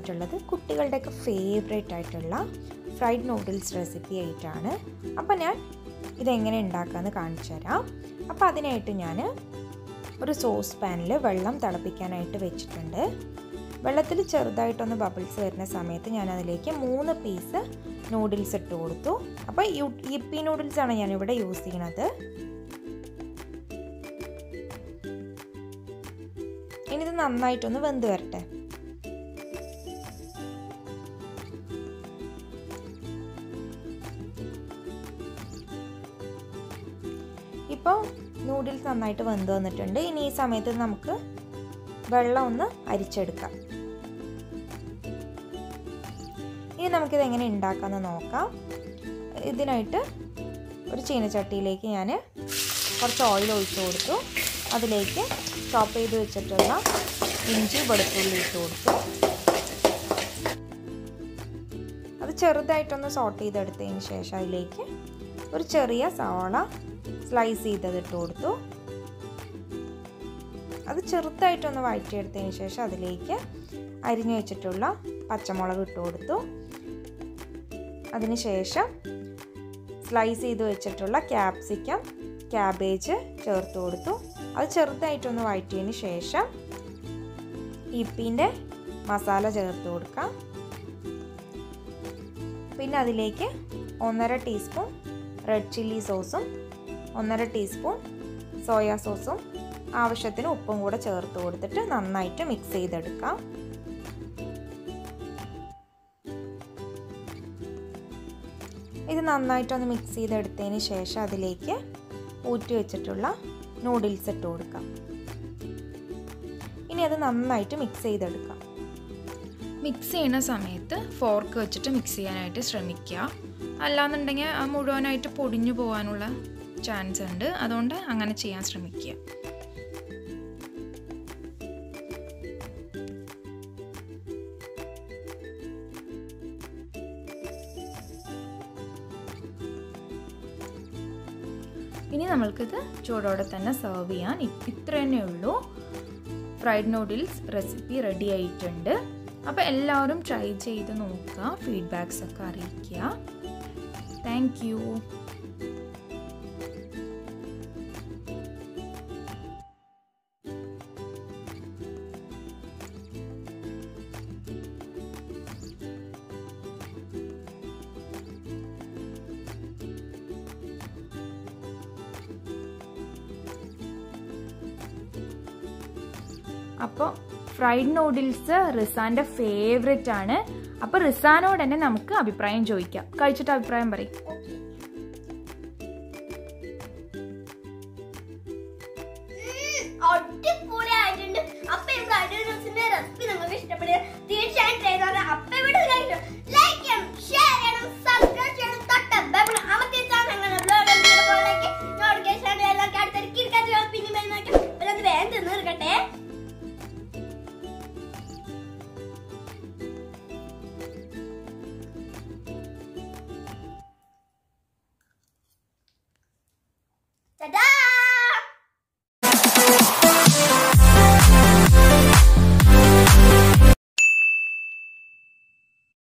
വന്നിട്ടുള്ളത് കുട്ടികളുടെയൊക്കെ ഫേവറേറ്റ് ആയിട്ടുള്ള fried noodles recipe ആയിട്ടാണ്. അപ്പോൾ ഞാൻ ഇതെങ്ങനെ ഉണ്ടാക്കാമെന്ന് കാണിച്ചു തരാം. അപ്പോൾ അതിനായിട്ട് ഞാൻ ഒരു സോസ് പാനിൽ വെള്ളം തിളപ്പിക്കാനായിട്ട് വെച്ചിട്ടുണ്ട്. വെള്ളത്തിൽ ചെറുതായിട്ടൊന്ന് ബബിൾസ് വരുന്ന സമയത്ത് ഞാൻ അതിലേക്ക് 3 പീസ് നൂഡിൽസ് ഇട്ട് കൊടുത്തു. അപ്പോൾ യിപ്പി നൂഡിൽസാണ് ഞാനിവിടെ യൂസ് ചെയ്യുന്നത്. ഇനി ഇത് നന്നായിട്ടൊന്ന് വെന്ത് വരട്ടെ. ഇപ്പോൾ നൂഡിൽസ് നന്നായിട്ട് വെന്ത് വന്നിട്ടുണ്ട്. ഇനി ഈ സമയത്ത് നമുക്ക് വെള്ളം ഒന്ന് അരിച്ചെടുക്കാം. ഇനി നമുക്കിത് എങ്ങനെ ഉണ്ടാക്കാമെന്ന് നോക്കാം. ഇതിനായിട്ട് ഒരു ചീനച്ചട്ടിയിലേക്ക് ഞാൻ കുറച്ച് ഓയിൽ ഒഴിച്ച് കൊടുത്തു. അതിലേക്ക് ചോപ്പ് ചെയ്ത് വെച്ചിട്ടുള്ള ഇഞ്ചി വെളുത്തുള്ളി ഇട്ട് കൊടുത്തു. അത് ചെറുതായിട്ടൊന്ന് സോട്ട് ചെയ്തെടുത്തതിന് ശേഷം അതിലേക്ക് ഒരു ചെറിയ സവാള സ്ലൈസ് ചെയ്തത് ഇട്ട് കൊടുത്തു. അത് ചെറുതായിട്ടൊന്ന് വഴറ്റിയെടുത്തതിന് ശേഷം അതിലേക്ക് അരിഞ്ഞു വെച്ചിട്ടുള്ള പച്ചമുളക് ഇട്ട് കൊടുത്തു. അതിനുശേഷം സ്ലൈസ് ചെയ്ത് വെച്ചിട്ടുള്ള ക്യാപ്സിക്കം, ക്യാബേജ് ചേർത്ത് കൊടുത്തു. അത് ചെറുതായിട്ടൊന്ന് വഴറ്റിയതിന് ശേഷം യിപ്പിൻ്റെ മസാല ചേർത്ത് കൊടുക്കാം. പിന്നെ അതിലേക്ക് 1.5 ടീസ്പൂൺ റെഡ് ചില്ലി സോസും 1.5 ടീസ്പൂൺ സോയാ സോസും ആവശ്യത്തിന് ഉപ്പും കൂടെ ചേർത്ത് കൊടുത്തിട്ട് നന്നായിട്ട് മിക്സ് ചെയ്തെടുക്കാം. ഇത് നന്നായിട്ടൊന്ന് മിക്സ് ചെയ്തെടുത്തതിന് ശേഷം അതിലേക്ക് ഊറ്റി വെച്ചിട്ടുള്ള നൂഡിൽസ് ഇട്ട് കൊടുക്കാം. ഇനി അത് നന്നായിട്ട് മിക്സ് ചെയ്തെടുക്കാം. മിക്സ് ചെയ്യുന്ന സമയത്ത് ഫോർക്ക് വെച്ചിട്ട് മിക്സ് ചെയ്യാനായിട്ട് ശ്രമിക്കുക. അല്ലാന്നുണ്ടെങ്കിൽ മുഴുവനായിട്ട് പൊടിഞ്ഞു പോകാനുള്ള ചാൻസ് ഉണ്ട്. അതുകൊണ്ട് അങ്ങനെ ചെയ്യാൻ ശ്രമിക്കുക. ഇനി നമ്മൾക്കിത് ചൂടോടെ തന്നെ സെർവ് ചെയ്യാൻ. ഇത്ര തന്നെ ഉള്ളൂ. ഫ്രൈഡ് നൂഡിൽസ് റെസിപ്പി റെഡി ആയിട്ടുണ്ട്. അപ്പോൾ എല്ലാവരും ട്രൈ ചെയ്ത് നോക്കുക, ഫീഡ്ബാക്സ് ഒക്കെ അറിയിക്കുക. Thank you. അപ്പോൾ ഫ്രൈഡ് നൂഡിൽസ് റിസാൻ്റെ ഫേവറേറ്റ് ആണ്. അപ്പോൾ റിസാനോട് തന്നെ നമുക്ക് അഭിപ്രായം ചോദിക്കാം. കഴിച്ചിട്ട് അഭിപ്രായം പറയും. Ta-da!